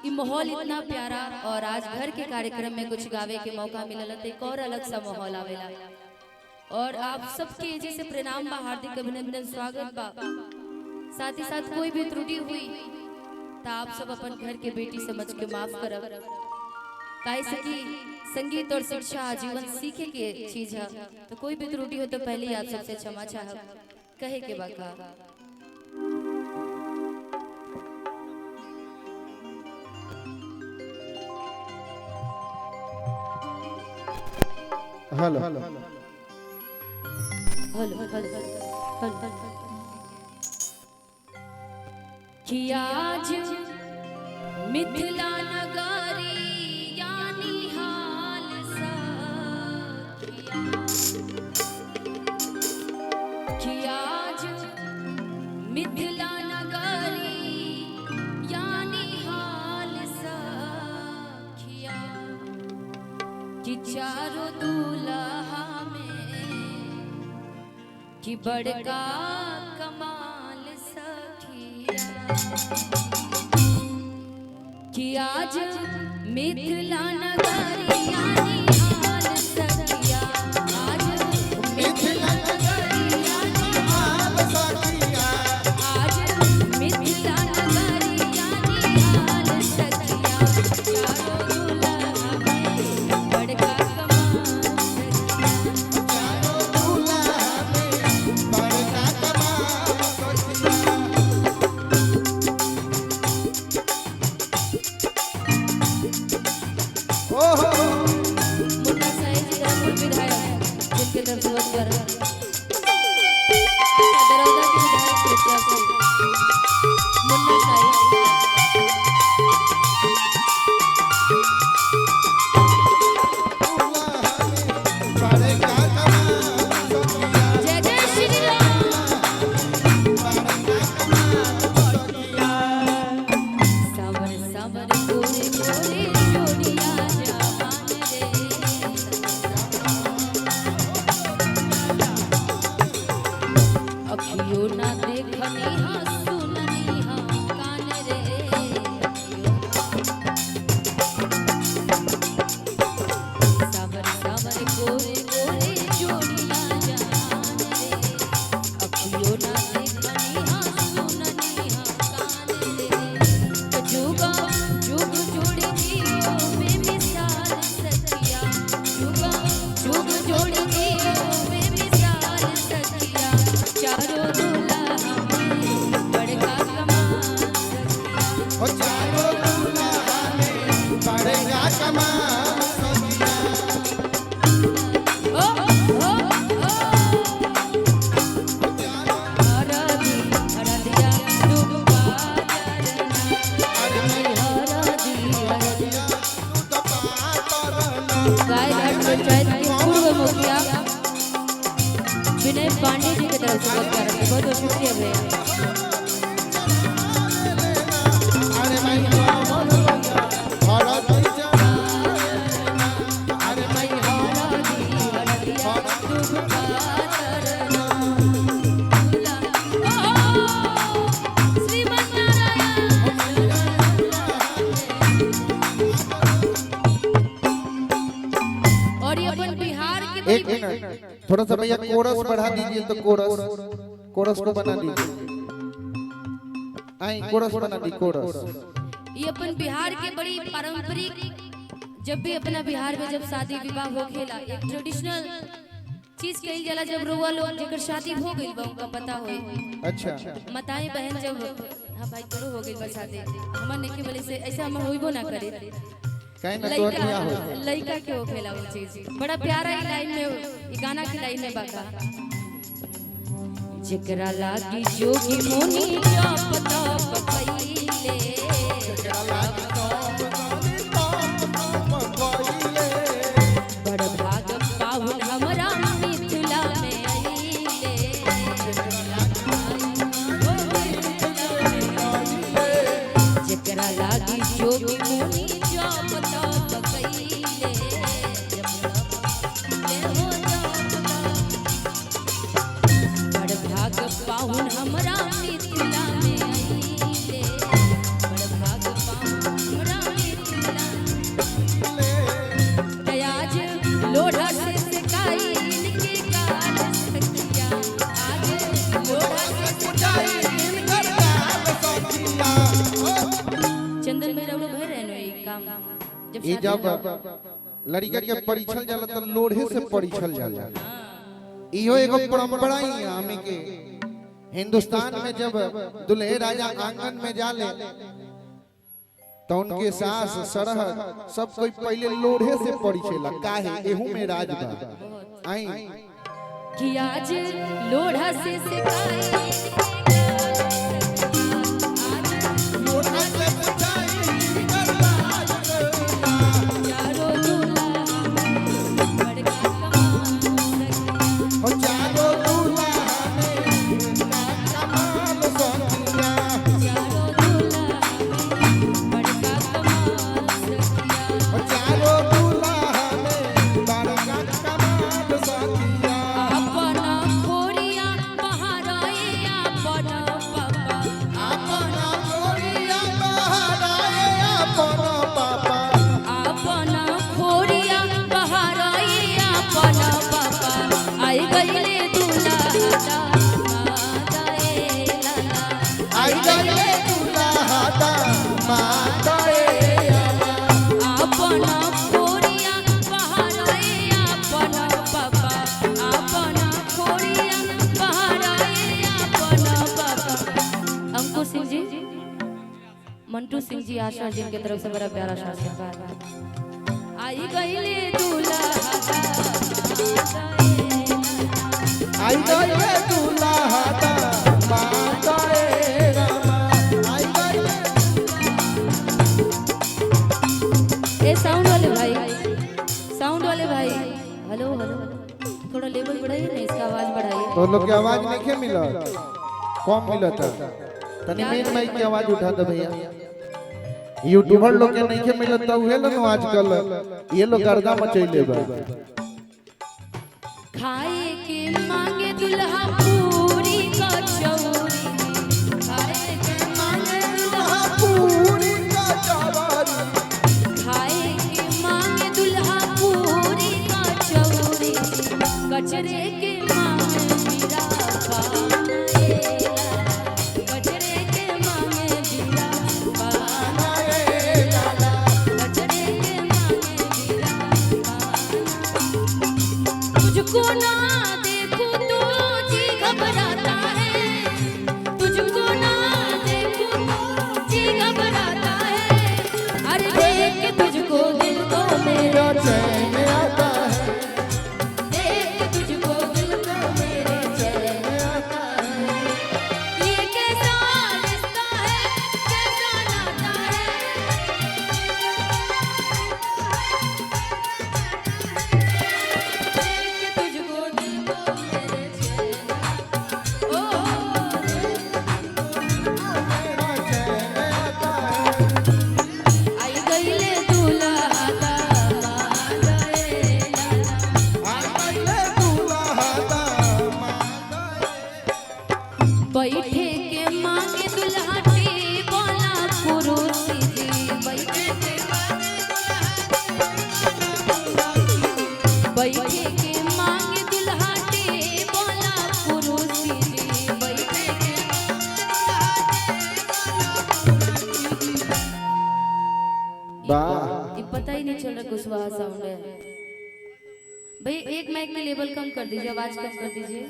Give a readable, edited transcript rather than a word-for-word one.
ये माहौल इतना प्यारा और आज घर के कार्यक्रम में कुछ गावे के मौका मिलल तो एक और अलग सा माहौल आवेला और आप सबके जैसे प्रणाम बा, हार्दिक अभिनंदन, स्वागत बा। साथ ही साथ कोई भी त्रुटि हुई तो आप सब अपन घर के बेटी समझ के माफ करब। काहे से कि संगीत और शिक्षा आजीवन सीखे के चीज है, तो कोई भी त्रुटि हो तो पहले ही आप सबसे क्षमा चाहब कहे के बाका। हेलो हेलो हेलो कि आज मिथिला नगरी यानी हाल सखिया, कि आज मिथिला नगरी यानी हाल सखिया, कि चारों दूल्हा में कि बड़का कमाल सखिया, कि आज मिथिला नगरी यानी हाल सखिया, आज मिथिला नगरी यानी हाल सखिया, आज मिथिला नगरी यानी हाल सखिया, चारों दूल्हा में बड़का कमाल सखिया, चारों दूल्हा में बड़का कमाल सखिया। मुन्ना साहिब जी रामपुर विधायक जिनके तरफ से वक्त कर रहा है दरौदा के विधायक प्रत्याशी मुन्ना साहिब। जय जय श्री राम। सावर सावर गोरे गोरे जोड़िया जहान रे, अखियों ना देखनी हा सुननी हा कान रे, सावर सावर गोरे गोरे जोड़िया जहान रे, अखियों ना देखनी हा सुननी हा कान रे, जुगा जुग जोड़गी ओ बेमिसाल सखिया, जुगा जुग जोड़गी ओ बेमिसाल सखिया, चारों दूल्हा में बड़का कमाल सखिया, ओ चारों दूल्हा में बड़का कमाल सखिया। ओ ओ ओ हरदी हरदिया डूबा चरना, हरदी हरदिया। गायघाट पंचायत के पूर्व मुखिया विनय पांडे जी की तरफ से वक्त कर रहे हैं, बहुत बहुत शुक्रिया भैया। अरे भाई भारत अरे भाई हरदी हरदिया डूबा चरना, श्रीमन नारायण। और ये अपन बिहार के एक मिनट थोड़ा सा भैया कोरस बढ़ा दीजिए, तो कोरस को बना दीजिए। आई कोरस बना दी कोरस। ये अपन बिहार के बड़ी पारंपरिक, जब भी अपना बिहार में जब शादी विवाह हो खेला एक ट्रेडिशनल चीज कही जाला, जब रोवा लोग जेकर शादी हो गई बा उनका पता होई। अच्छा माताएं बहन जब हाँ भाई करो हो गई बा शादी, हमर नेके वाले से ऐसा हम होइबो ना करे, कहीं ना तो क्या हो लइका के हो खेला वो चीज बड़ा प्यारा ई लाइन में, ई गाना की लाइन में बाका, जेकरा लागी जोगी मुनि जाप तप कइले, बड़ भाग पाहुन हमरा मिथिला में आइले, जेकरा लागी जोगी मुनि जाप तप कइले, बड़ भाग पाहुन हमरा मिथिला में आइले, बड़ भाग पाहुन चंदन भाई राउरो भर रहनो ई काम जब ये शादी जब लड़का के परीक्षल जाला तो लोढ़े से परीक्षल जाला। इहो एगो परंपरा ही है हमें के हिंदुस्तान में जब दुल्हे राजा आंगन में जाले तो उनके सास सरहद सब कोई पहले लोढ़े से परीक्षेला काहे एहू में राज बा। आई कि आज लोढ़ा से सिखाई मंटू सिंह जी आशा जी की तरफ से बड़ा प्यारा सा आशीर्वाद। आई गईले दूल्हा आई गईले दूल्हा माता रे रामा आई गईले। ए साउंड वाले भाई हेलो हेलो थोड़ा लेवल बढ़ाइए ना, इसका आवाज बढ़ाइए। तो लोग की आवाज नहीं मिलत कम मिलत तनी मेन माइक की आवाज उठा दे भैया। यूट्यूबर लोग के नहीं के मिलत तो उहे लोग आजकल ये लोग गर्दा मचैले बा। खाए के मांगे दुल्हा पूरी कचौरी, खाए के मांगे दुल्हा पूरी कचौरी, खाए के मांगे दुल्हा पूरी कचौरी, कचरे के मांगे मीरा पान कचरे के मांगे मीरा पान कचरे के मांगे मीरा पान। तुझको ना देखूं तो जी घबराता है, तुझको ना देखूं तो जी घबराता है, अरे देख के तुझको दिल को मेरा चैन आता है, देख के तुझको दिल को मेरे चैन आता है। ये कैसा रिश्ता है, कैसा नाता है, देख के तुझको दिल को मेरे चैन ओ आई गईले दूल्हा दामाद रे लाला, आई गईले दूल्हा दामाद। बैठे के मांगे दुल्हा टेबला कुर्सी जी, बैठे के मांगे दुल्हा टेबला कुर्सी जी, बैठे के वाह ये पता ही नहीं चल रहा कुशवाहा साउंड है भाई। एक माइक में लेवल कम कर दीजिए, आवाज कम कर दीजिए।